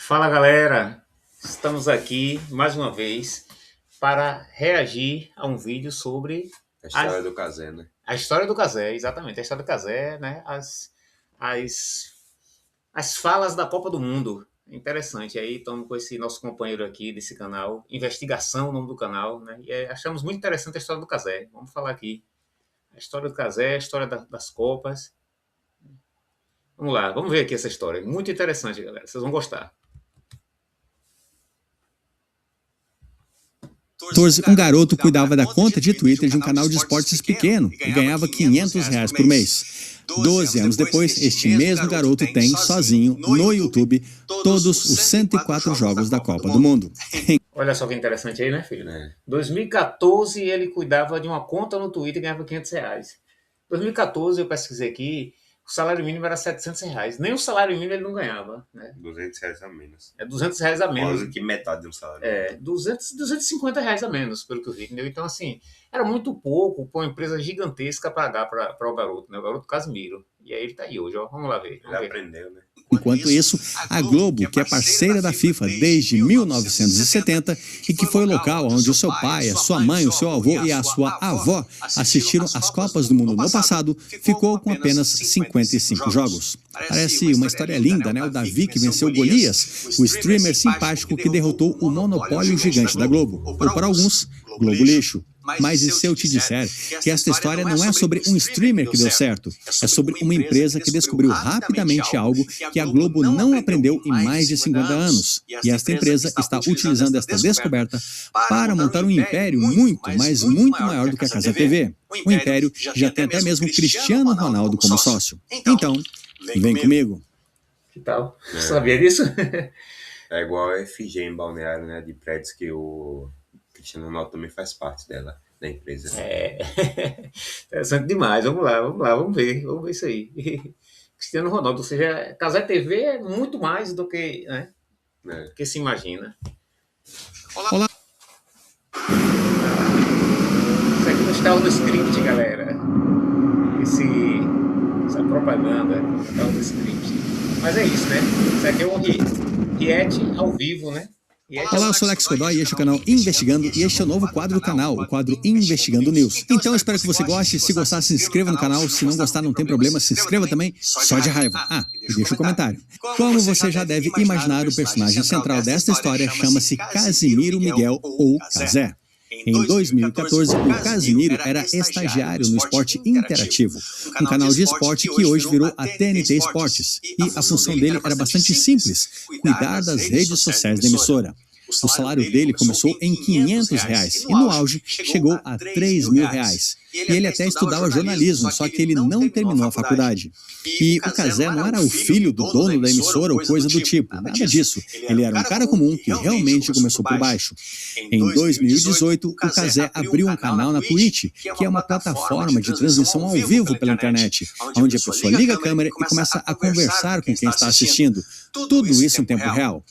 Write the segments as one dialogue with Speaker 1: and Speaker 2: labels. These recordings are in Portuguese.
Speaker 1: Fala galera, estamos aqui mais uma vez para reagir a um vídeo sobre
Speaker 2: A história do Cazé, né?
Speaker 1: a história do Cazé, exatamente, a história do Cazé, né? As falas da Copa do Mundo. Interessante, aí estamos com esse nosso companheiro aqui desse canal, Investigação, o nome do canal, né? E achamos muito interessante a história do Cazé. Vamos falar aqui a história do Cazé, a história das Copas. Vamos lá, vamos ver aqui essa história. Muito interessante, galera, vocês vão gostar.
Speaker 3: 14, um garoto cuidava da conta de Twitter de um canal de esportes pequeno e ganhava R$ 500 por mês. 12 anos depois, este mesmo garoto tem, sozinho, no YouTube, todos os 104 jogos da Copa do Mundo.
Speaker 1: Olha só que interessante aí, né, filho? 2014 ele cuidava de uma conta no Twitter e ganhava R$ 500. 2014 eu pesquisei aqui, o salário mínimo era R$ 700. Nem o salário mínimo ele não ganhava, né?
Speaker 2: R$ 200 a menos.
Speaker 1: É R$ 200 a menos.
Speaker 2: Quase que metade de um salário.
Speaker 1: R$ 250 a menos, pelo que eu vi, entendeu? Então, assim, era muito pouco para uma empresa gigantesca pagar para o garoto, né? O garoto Casimiro. E aí ele tá aí hoje, ó. Vamos lá ver.
Speaker 2: Ele aprendeu, né?
Speaker 3: Enquanto isso, a Globo, que é parceira da FIFA desde 1970 e que foi o local onde o seu pai, a sua mãe, o seu avô e a sua avó assistiram às Copas do Mundo no passado, ficou com apenas 55 jogos. Parece uma história linda, né? O Davi que venceu Golias, o streamer simpático que derrotou o monopólio gigante da Globo. Ou para alguns, Globo lixo. Mas e se eu te disser que esta história não é sobre um streamer que deu certo, é sobre uma empresa que descobriu rapidamente algo que a Globo não aprendeu em mais de 50 anos. E esta empresa está utilizando esta descoberta para montar um império muito, mas muito maior do que a Cazé TV. Um império que já tem até mesmo Cristiano Ronaldo como sócio. Então, vem comigo.
Speaker 1: Que tal? Sabia disso?
Speaker 2: É igual a FG em Balneário, né? De prédios que o Cristiano Ronaldo também faz parte dela, da empresa.
Speaker 1: Interessante demais. Vamos lá, vamos ver isso aí. Cristiano Ronaldo, ou seja, Cazé TV é muito mais do que, né, do que se imagina.
Speaker 3: Olá.
Speaker 1: Isso aqui não estava no script, galera. Essa propaganda não estava no script. Mas é isso, né? Isso aqui é um react ao vivo, né?
Speaker 3: Olá, eu sou Alex Godoy e este é o canal Investigando e este é o novo quadro do canal, o quadro Investigando News. Então eu espero que você goste, se gostar se inscreva no canal, se não gostar não tem problema, se inscreva também, só de raiva. E deixa um comentário. Como você já deve imaginar, o personagem central desta história chama-se Casimiro Miguel ou Cazé. Em 2014, o Casimiro era estagiário no Esporte Interativo, um canal de esporte que hoje virou a TNT Esportes, e a função dele era bastante simples, cuidar das redes sociais da emissora. O salário dele começou em R$ 500 e no auge chegou a R$ 3.000. E ele até estudava jornalismo, só que ele não terminou a faculdade. E o Cazé não era o filho do dono da emissora ou coisa do tipo, nada disso. Ele era um cara comum que realmente começou por baixo. Em 2018, o Cazé abriu um canal na Twitch, que é uma plataforma de transmissão ao vivo pela internet, onde a pessoa liga a câmera e começa a conversar com quem está assistindo. Tudo isso em tempo real.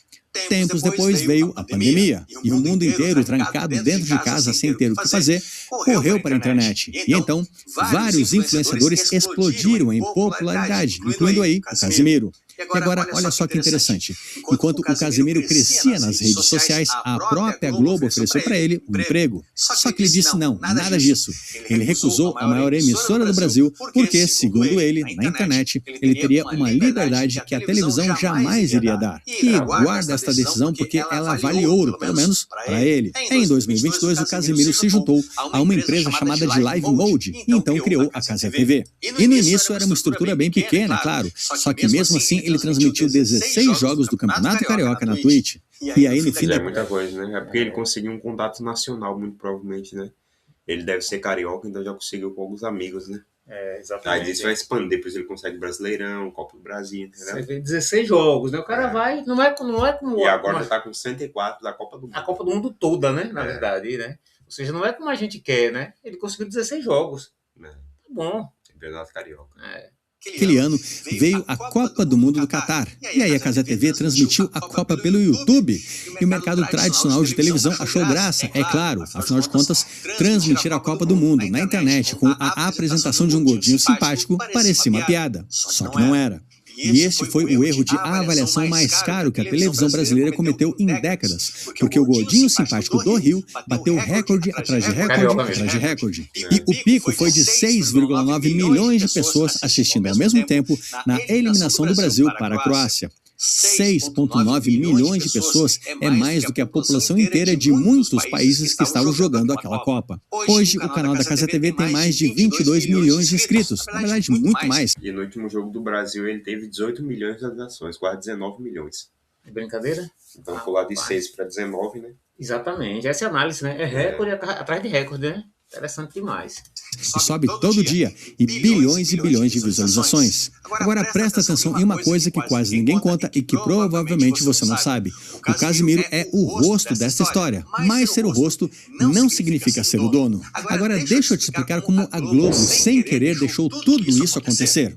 Speaker 3: Tempos depois veio a pandemia, e o mundo inteiro, trancado dentro de casa sem ter o que fazer, correu para a internet. E então, vários influenciadores explodiram em popularidade, incluindo aí o Casimiro. E agora, olha só que interessante. Enquanto o Casimiro crescia nas redes sociais, a própria Globo ofereceu para ele um emprego. Só que ele disse não, nada disso. Ele recusou a maior emissora do Brasil porque, segundo ele, na internet, ele teria uma liberdade que a televisão jamais iria dar. E guarda esta decisão porque ela vale ouro, pelo menos para ele. Em 2022, o Casimiro se juntou a uma empresa chamada de Live Mode e então criou a Cazé TV. E no início era uma estrutura bem pequena, claro, só que mesmo assim ele transmitiu 16 jogos do Campeonato Carioca na Twitch. E aí no fim
Speaker 2: É muita coisa, né? É porque ele conseguiu um contato nacional, muito provavelmente, né? Ele deve ser carioca, então já conseguiu com alguns amigos, né?
Speaker 1: Exatamente.
Speaker 2: Aí isso vai expandir, depois ele consegue Brasileirão, Copa do Brasil, entendeu?
Speaker 1: Você vê 16 jogos, né? O cara vai, não é como...
Speaker 2: E agora já tá com 104 da Copa do Mundo.
Speaker 1: A Copa do Mundo toda, né? Na verdade, né? Ou seja, não é como a gente quer, né? Ele conseguiu 16 jogos. Tá bom.
Speaker 2: Campeonato Carioca.
Speaker 3: Aquele ano veio a Copa do Mundo do Catar. E aí a Cazé TV transmitiu a Copa pelo YouTube. E o mercado tradicional de televisão achou graça, é claro. Afinal de contas, transmitir a Copa do Mundo na internet com a apresentação de um gordinho simpático parecia uma piada. Só que não era. E esse foi o erro de avaliação mais caro que a televisão brasileira cometeu em décadas, porque o gordinho simpático do Rio bateu recorde atrás de recorde atrás de recorde. E o pico foi de 6,9 milhões de pessoas assistindo ao mesmo tempo na eliminação do Brasil para a Croácia. 6,9 milhões de pessoas é mais do que a população inteira de muitos países que estavam jogando aquela Copa. Hoje, o canal da Cazé TV tem mais de 22 milhões de inscritos, na verdade, muito mais.
Speaker 2: E no último jogo do Brasil ele teve 18 milhões de visualizações, quase 19 milhões.
Speaker 1: Brincadeira?
Speaker 2: Então pular de 6 para 19, né?
Speaker 1: Exatamente, essa é a análise, né? É recorde atrás de recorde, né? Interessante demais.
Speaker 3: E sobe todo dia, e bilhões de visualizações. Agora presta atenção em uma coisa que quase ninguém conta e que provavelmente você não sabe. O Casimiro é o rosto dessa história, mas ser o rosto não significa ser o dono. Agora deixa eu te explicar como a Globo, sem querer, deixou tudo isso acontecer.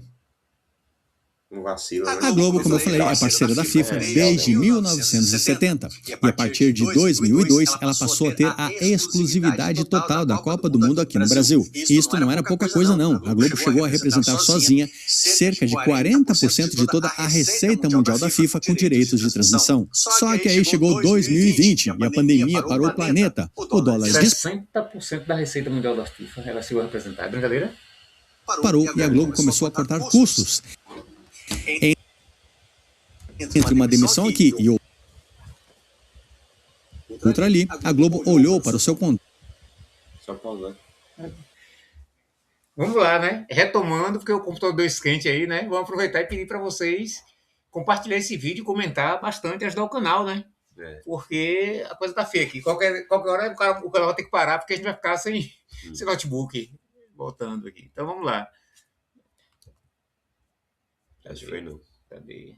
Speaker 2: Um vacilo, né?
Speaker 3: A Globo, como eu falei, é parceira da FIFA desde 1970. E a partir de 2002, ela passou a ter a exclusividade total da Copa do Mundo aqui no Brasil. E isto não era pouca coisa, não. A Globo chegou a representar sozinha cerca de 40% de toda a receita mundial da FIFA com direitos de transmissão. Só que aí chegou 2020 e a pandemia parou o planeta. O dólar
Speaker 1: 60% da receita mundial da FIFA ela chegou a representar. É brincadeira?
Speaker 3: Parou e a Globo começou a cortar custos. Entre uma demissão aqui e outra ali, a Globo olhou para o seu contrato.
Speaker 2: Só pausar.
Speaker 1: Vamos lá, né? Retomando, porque o computador deu esquente aí, né? Vamos aproveitar e pedir para vocês compartilhar esse vídeo e comentar bastante, ajudar o canal, né? Porque a coisa tá feia aqui. Qualquer hora o canal vai ter que parar, porque a gente vai ficar sem notebook voltando aqui. Então vamos lá.
Speaker 2: Acho que foi não.
Speaker 1: Cadê?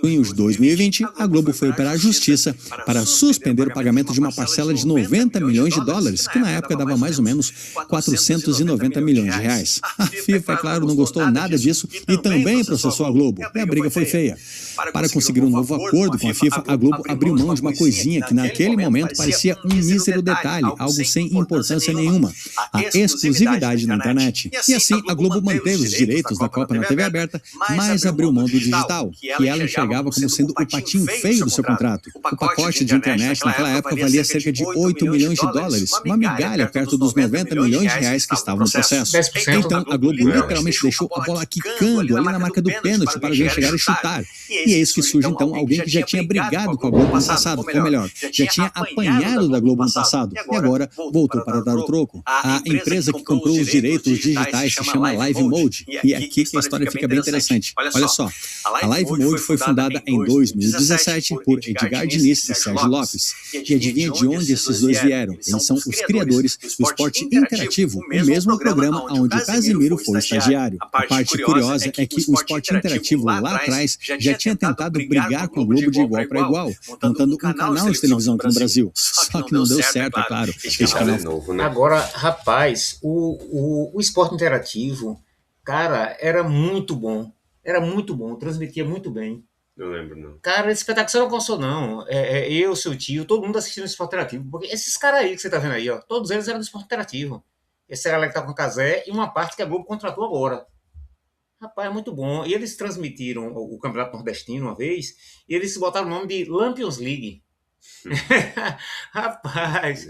Speaker 3: Em junho de 2020, a Globo foi operar a justiça para suspender o pagamento de uma parcela de 90 milhões de dólares, que na época dava mais ou menos 490 milhões de reais. A FIFA, é claro, não gostou nada disso e também processou a Globo, e a briga foi feia. Para conseguir um novo acordo com a FIFA, a Globo abriu mão de uma coisinha que naquele momento parecia um mísero detalhe, algo sem importância nenhuma, a exclusividade na internet. E assim, a Globo manteve os direitos da Copa na TV aberta, mas abriu mão do digital, que ela enxergava como sendo o patinho feio do seu contrato. O pacote de internet naquela época valia cerca de 8 milhões de dólares, uma migalha perto dos 90 milhões de reais que estavam no processo. Então a Globo literalmente deixou a bola quicando ali na marca do pênalti para alguém chegar e chutar. E é isso que surge então alguém que já tinha brigado com a Globo no passado, ou melhor, já tinha apanhado da Globo no passado e agora voltou para dar o troco. A empresa que comprou os direitos digitais se chama Live Mode, e é aqui que a história fica bem interessante. Olha só, a Live Mode foi fundada em 2017 por Edgar Diniz e Sérgio Lopes. E adivinha de onde esses dois vieram? Eles são os criadores do Esporte Interativo, o mesmo programa onde o Casimiro foi estagiário. A parte curiosa é que o Esporte Interativo lá atrás já tinha tentado brigar com a Globo de igual para igual, montando um canal de televisão aqui no Brasil. Só que não deu certo, é claro. Esse canal
Speaker 2: novo, né?
Speaker 1: Agora, rapaz, o Esporte Interativo, cara, era muito bom. Era muito bom, transmitia muito bem.
Speaker 2: Não lembro, não.
Speaker 1: Cara, esse espetáculo você não gostou, não. Eu, seu tio, todo mundo assistindo o Esporte Interativo. Porque esses caras aí que você tá vendo aí, ó, todos eles eram do Esporte Interativo. Esse era lá que tá com o Cazé e uma parte que a Globo contratou agora. Rapaz, é muito bom. E eles transmitiram o Campeonato Nordestino uma vez e eles botaram o nome de Lampions League. Rapaz,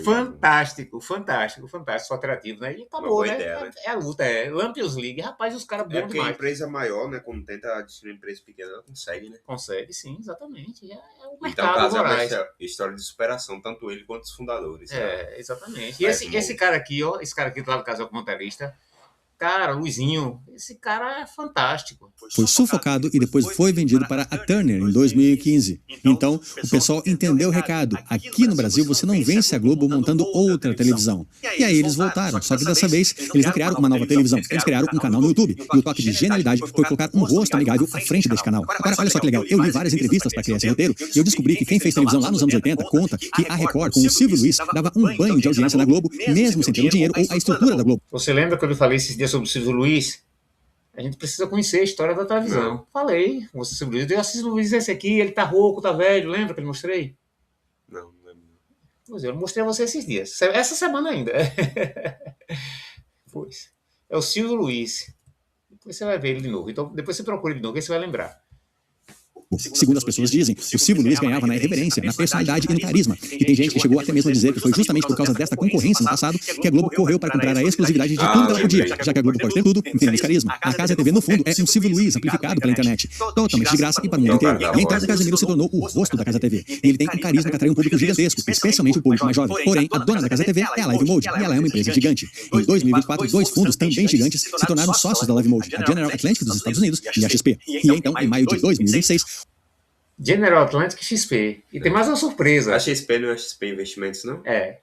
Speaker 1: fantástico, só interativo, né? E acabou, né?
Speaker 2: Ideia, né?
Speaker 1: É a luta, Lampions League. Rapaz, os caras bons
Speaker 2: porque
Speaker 1: demais.
Speaker 2: a empresa maior, né? Quando tenta destruir empresa pequena, ela consegue, né?
Speaker 1: Consegue, sim, exatamente. É o
Speaker 2: Então,
Speaker 1: mercado,
Speaker 2: caso
Speaker 1: Moraes.
Speaker 2: é história de superação, tanto ele quanto os fundadores. Né?
Speaker 1: Exatamente. E esse cara aqui, ó, esse cara aqui do lado do casal comentarista, cara, Luizinho, esse cara é fantástico.
Speaker 3: Foi sufocado e depois foi vendido para a Turner em 2015. Então, o pessoal entendeu o recado. Aqui no Brasil, você não vence a Globo montando outra televisão. E aí eles voltaram, só que dessa vez, eles não criaram uma nova televisão. Eles criaram um canal no YouTube. E o toque de genialidade foi colocar um rosto amigável à frente deste canal. Agora, olha só que legal. Eu li várias entrevistas para criar esse roteiro e eu descobri que quem fez televisão lá nos anos 80 conta que a Record, com o Silvio Luiz, dava um banho de audiência na Globo, mesmo sem ter o dinheiro ou a estrutura da Globo.
Speaker 1: Você lembra quando eu falei esses dias sobre o Silvio Luiz? A gente precisa conhecer a história da televisão.
Speaker 2: Não.
Speaker 1: Falei com você sobre isso. Eu assisto o Luiz esse aqui, ele tá rouco, tá velho. Lembra que eu mostrei?
Speaker 2: Não lembro.
Speaker 1: Pois é, eu mostrei a você esses dias. Essa semana ainda. Pois. É o Silvio Luiz. Depois você vai ver ele de novo. Então, depois você procura ele de novo, aí você vai lembrar.
Speaker 3: Segundo as pessoas dizem, o Silvio Luiz ganhava na irreverência, na personalidade e no carisma. E tem gente que chegou até mesmo a dizer que foi justamente por causa desta concorrência no passado que a Globo correu para comprar a exclusividade de tudo que ela podia, já que a Globo pode ter tudo, menos carisma. A Casa TV, no fundo, é um Silvio Luiz amplificado pela internet, totalmente de graça e para o mundo inteiro. E então o Casemiro se tornou o rosto da Casa TV. E ele tem um carisma que atrai um público gigantesco, especialmente o público mais jovem. Porém, a dona da Casa TV é a Live Mode, e ela é uma empresa gigante. Em 2024, dois fundos também gigantes se tornaram sócios da Live Mode, a General Atlantic dos Estados Unidos e a XP. E então, em maio de 2026,
Speaker 1: General Atlantic e XP. E tem mais uma surpresa.
Speaker 2: A XP não é XP Investimentos, não?
Speaker 1: É.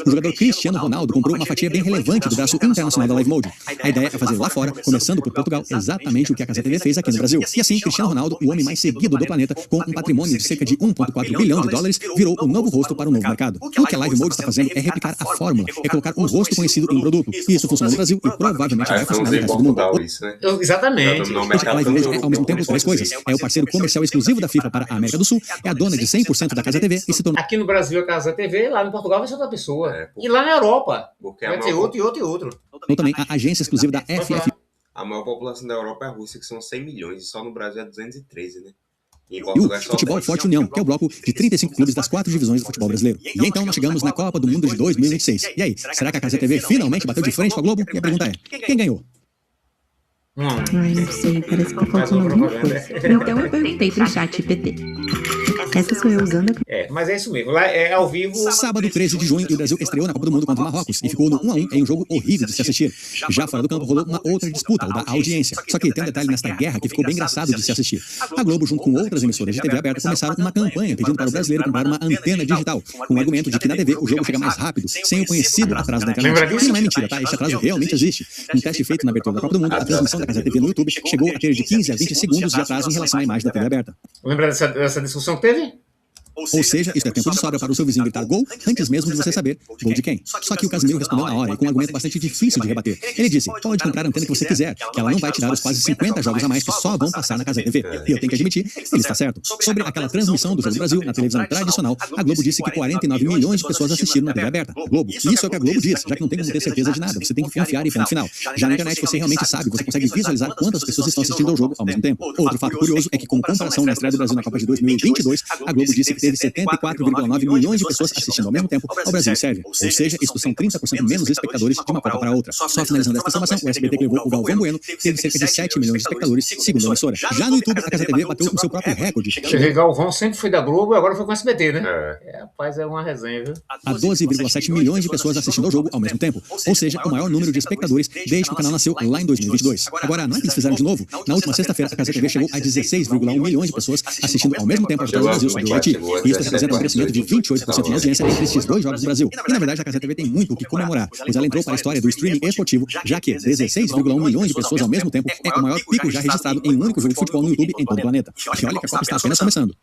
Speaker 3: O jogador Cristiano Ronaldo comprou uma fatia bem relevante do braço internacional da Live Mode. A ideia é fazer lá fora, começando por Portugal, exatamente o que a Casa TV fez aqui no Brasil. E assim, Cristiano Ronaldo, o homem mais seguido do planeta, com um patrimônio de cerca de 1,4 bilhão de dólares, virou o novo rosto para o novo mercado. O que a Live Mode está fazendo é replicar a fórmula, é colocar um rosto conhecido em um produto. E isso funciona no Brasil e provavelmente vai funcionar no resto do mundo.
Speaker 1: Exatamente.
Speaker 3: A Live Mode é ao mesmo tempo três coisas. É o parceiro comercial exclusivo da FIFA para a América do Sul, é a dona de 100% da Casa TV e se tornou...
Speaker 1: Aqui no Brasil é Casa TV, lá no Portugal vai ser outra pessoa. E lá na Europa vai ter outro e outro e outro.
Speaker 3: Ou também a agência exclusiva da FF.
Speaker 2: A maior população da Europa é a Rússia, que são 100 milhões, e só no Brasil é 213, né?
Speaker 3: E o Futebol Forte União, que é o bloco de 35 clubes das 4 divisões do futebol brasileiro. E então nós chegamos na Copa do Mundo de 2026. E aí, será que a Casa TV finalmente bateu de frente com a Globo? E a pergunta é, quem ganhou?
Speaker 4: Ai, não sei, parece que tá faltando alguma coisa. Então eu perguntei pro chat GPT. Essa sou eu usando a...
Speaker 1: mas é isso mesmo. Lá é ao vivo.
Speaker 3: Sábado, 13 de junho, o Brasil estreou na Copa do Mundo contra o Marrocos e ficou no 1-1 em um jogo horrível de se assistir. Já fora do campo rolou uma outra disputa, o da audiência. Só que tem um detalhe nesta guerra que ficou bem engraçado de se assistir. A Globo, junto com outras emissoras de TV aberta, começaram uma campanha pedindo para o brasileiro comprar uma antena digital, com o argumento de que na TV o jogo chega mais rápido, sem o conhecido atraso da internet. E não é mentira, tá? Esse atraso realmente existe. Um teste feito na abertura da Copa do Mundo, a transmissão da Casa TV no YouTube chegou a ter de 15 a 20 segundos de atraso em relação à imagem da TV aberta.
Speaker 1: Lembra dessa discussão que teve?
Speaker 3: Ou seja, isso é tempo de sobra para o seu vizinho gritar gol antes mesmo de você saber gol de quem. Só que o Casemiro respondeu na hora e com um argumento bastante difícil de rebater. Ele disse, pode comprar a antena que você quiser, que ela não vai tirar os quase 50 jogos a mais que só vão passar na Casa TV. E eu tenho que admitir, ele está certo. Sobre aquela transmissão do Jogo do Brasil na televisão tradicional, a Globo disse que 49 milhões de pessoas assistiram na TV aberta. Globo, isso é o que a Globo diz, já que não tem como ter certeza de nada, você tem que confiar e ponto final. Já na internet você realmente sabe, você consegue visualizar quantas pessoas estão assistindo ao jogo ao mesmo tempo. Outro fato curioso é que, como comparação na estreia do Brasil na Copa de 2022, a Globo disse que teve 74,9 milhões de pessoas assistindo ao mesmo tempo ao Brasil e Sérvia. Ou seja, isso são 30% menos espectadores de uma Copa para outra. Só finalizando esta informação, o SBT que levou o Galvão Bueno teve cerca de 7 milhões de espectadores, segundo a emissora. Já no YouTube, a Casa TV bateu o seu próprio recorde.
Speaker 1: O Galvão sempre foi da Globo e agora foi com o SBT, né? Rapaz, é uma resenha, viu?
Speaker 3: Há 12,7 milhões de pessoas assistindo ao jogo ao mesmo tempo. Ou seja, o maior número de espectadores desde que o canal nasceu lá em 2022. Agora, não é que eles fizeram de novo? Na última sexta-feira, a Casa TV chegou a 16,1 milhões de pessoas assistindo ao mesmo tempo a Vitória do Brasil sobre o Haiti. E isso representa um crescimento de 28% na audiência entre esses dois jogos do Brasil. E na verdade a Casa TV tem muito o que comemorar, pois ela entrou para a história do streaming esportivo, já que 16,1 milhões de pessoas ao mesmo tempo é o maior pico já registrado em um único jogo de futebol no YouTube em todo o planeta. E olha que a Copa está apenas começando.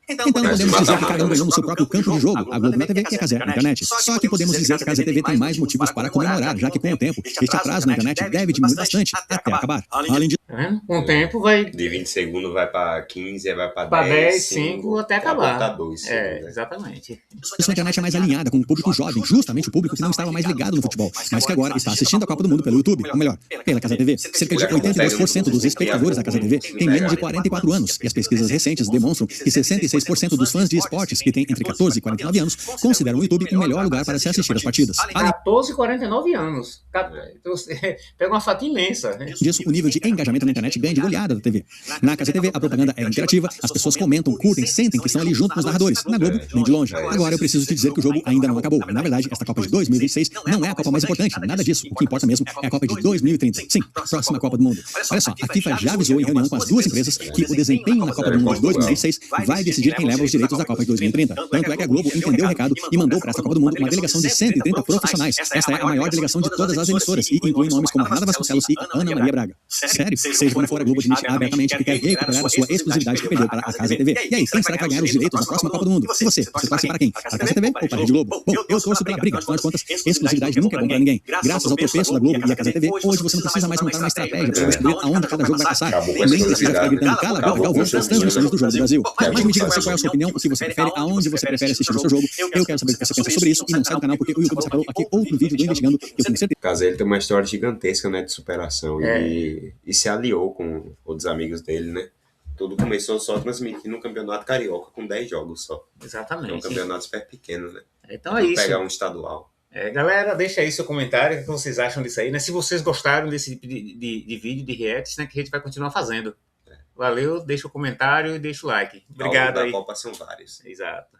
Speaker 3: Então podemos dizer que cada um ganhou no seu próprio campo de jogo, a Globo na TV e a Casa na internet. Só que podemos dizer que a Casa TV tem mais motivos para comemorar, já que com o tempo, este atraso na internet deve diminuir bastante até acabar. Além de...
Speaker 1: Com o tempo vai...
Speaker 2: De 20 segundos vai para 15, vai para
Speaker 1: 10, 5 até acabar.
Speaker 2: Até 2
Speaker 1: exatamente.
Speaker 3: Isso na internet é mais alinhada com o público jovem, justamente o público que não estava mais ligado no futebol, mas que agora está assistindo a Copa do Mundo pelo YouTube, ou melhor, pela Casa TV. Cerca de 82% dos espectadores da Casa TV têm menos de 44 anos, e as pesquisas recentes demonstram que 66% dos fãs de esportes que têm entre 14 e 49 anos consideram o YouTube o melhor lugar para se assistir as partidas.
Speaker 1: 14 e 49 anos. Então, pega uma fatia imensa.
Speaker 3: Disso, o nível de engajamento na internet ganha de goleada da TV. Na Casa TV, a propaganda é interativa, as pessoas comentam, curtem, sentem que estão ali junto com os narradores. Na Globo, nem de longe. Agora eu preciso te dizer que o jogo ainda não acabou. Na verdade, esta Copa de 2026 não é a Copa mais importante, nada disso. O que importa mesmo é a Copa de 2030. Sim, próxima Copa do Mundo. Olha só, a FIFA já avisou em reunião com as duas empresas que o desempenho na Copa do Mundo de 2026 vai decidir quem leva os direitos da Copa de 2030. Tanto é que a Globo entendeu o recado e mandou para esta Copa do Mundo uma delegação de 130 profissionais. Esta é a maior delegação de todas as emissoras e inclui nomes como Renata Vasconcelos e Ana Maria Braga. Sério? Seja como for, a Globo admite abertamente que quer recuperar a sua exclusividade que perdeu para a Casa TV. E aí, quem será que vai ganhar os direitos da próxima Copa do Mundo? E você? Você torce para quem? Para a Casa TV ou para a Rede Globo? Bom, eu torço pela briga, afinal de contas, exclusividade nunca é bom para ninguém. Graças ao tropeço da Globo e a Casa TV, hoje você não precisa mais montar uma estratégia para descobrir aonde cada jogo vai passar. Nem precisa ficar gritando cala a boca, Galvão, das transmissões do Jogo do Brasil. Mas me diga você qual é a sua opinião, o que você prefere, aonde você prefere assistir o seu jogo. Eu quero saber o que você pensa sobre isso e não sai do canal porque o YouTube separou aqui outro vídeo do Investigando. Eu tenho certeza.
Speaker 2: No caso, ele tem uma história gigantesca, né, de superação e se aliou com outros amigos dele, né? Tudo começou só transmitindo um campeonato carioca com 10 jogos só.
Speaker 1: Exatamente.
Speaker 2: É um campeonato super pequeno, né?
Speaker 1: Então é isso.
Speaker 2: Pegar um estadual.
Speaker 1: Galera, deixa aí seu comentário, o que vocês acham disso aí, né? Se vocês gostaram desse tipo de vídeo, de reacts, né? Que a gente vai continuar fazendo. Valeu, deixa o comentário e deixa o like. Obrigado aí.
Speaker 2: Da Copa são vários.
Speaker 1: Exato.